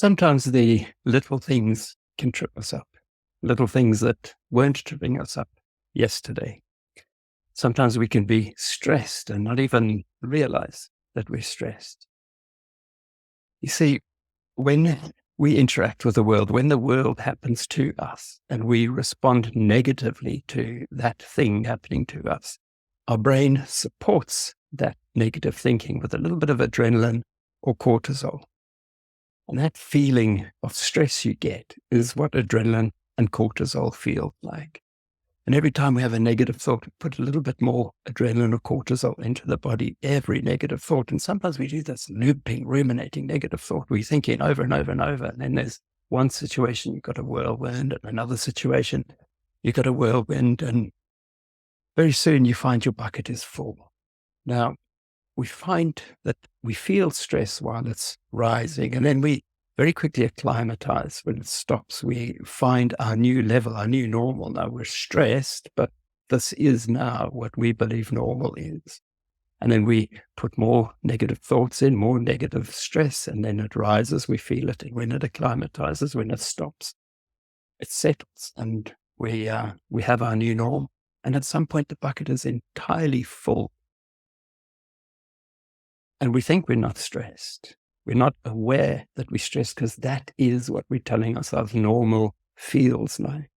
Sometimes the little things can trip us up, little things that weren't tripping us up yesterday. Sometimes we can be stressed and not even realize that we're stressed. You see, when we interact with the world, when the world happens to us and we respond negatively to that thing happening to us, our brain supports that negative thinking with a little bit of adrenaline or cortisol. And that feeling of stress you get is what adrenaline and cortisol feel like. And every time we have a negative thought, we put a little bit more adrenaline or cortisol into the body, every negative thought. And sometimes we do this looping, ruminating negative thought. We're thinking over and over and over. And then there's one situation, you've got a whirlwind, and another situation, you've got a whirlwind. And very soon you find your bucket is full. Now, we find that we feel stress while it's rising, and then we very quickly acclimatize when it stops. We find our new level, our new normal. Now we're stressed, but this is now what we believe normal is. And then we put more negative thoughts in, more negative stress, and then it rises, we feel it. And when it acclimatizes, when it stops, it settles, and we have our new norm. And at some point, the bucket is entirely full. And we think we're not stressed. We're not aware that we're stressed because that is what we're telling ourselves normal feels like.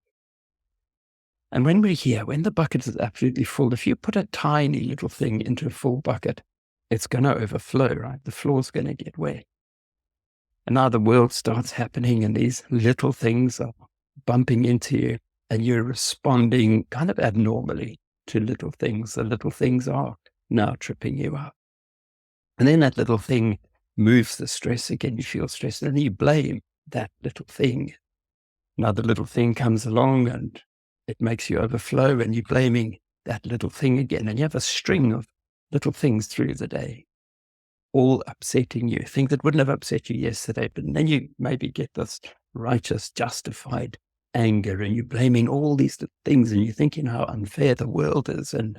And when we're here, when the bucket is absolutely full, if you put a tiny little thing into a full bucket, it's going to overflow, right? The floor's going to get wet. And now the world starts happening and these little things are bumping into you and you're responding kind of abnormally to little things. The little things are now tripping you up. And then that little thing moves the stress again. You feel stressed, and then you blame that little thing. Now the little thing comes along and it makes you overflow, and you're blaming that little thing again. And you have a string of little things through the day, all upsetting you, things that wouldn't have upset you yesterday. But then you maybe get this righteous, justified anger, and you're blaming all these little things, and you're thinking how unfair the world is and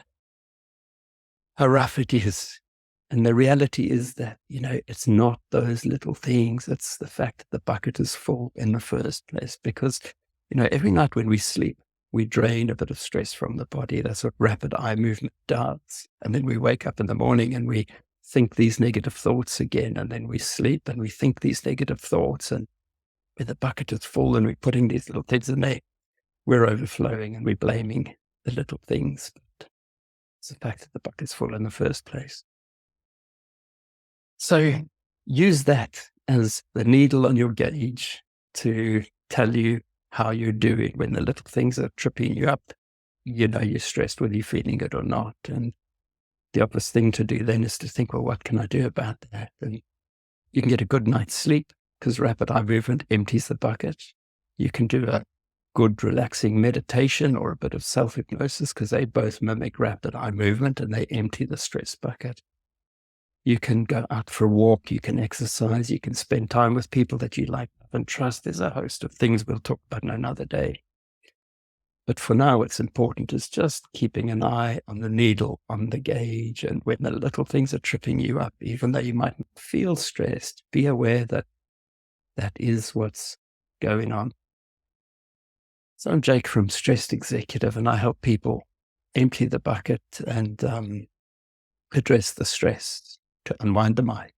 how rough it is. And the reality is that, it's not those little things. It's the fact that the bucket is full in the first place. Because, every night when we sleep, we drain a bit of stress from the body. That's what rapid eye movement does. And then we wake up in the morning and we think these negative thoughts again. And then we sleep and we think these negative thoughts. And when the bucket is full and we're putting these little things in there, we're overflowing and we're blaming the little things. But it's the fact that the bucket's full in the first place. So use that as the needle on your gauge to tell you how you're doing. When the little things are tripping you up, you're stressed whether you're feeling it or not. And the opposite thing to do then is to think, well, what can I do about that? And you can get a good night's sleep because rapid eye movement empties the bucket. You can do a good relaxing meditation or a bit of self-hypnosis because they both mimic rapid eye movement and they empty the stress bucket. You can go out for a walk, you can exercise, you can spend time with people that you like and trust. There's a host of things we'll talk about in another day. But for now, what's important is just keeping an eye on the needle, on the gauge. And when the little things are tripping you up, even though you might feel stressed, be aware that that is what's going on. So I'm Jake from Stressed Executive, and I help people empty the bucket and address the stress to unwind the mind.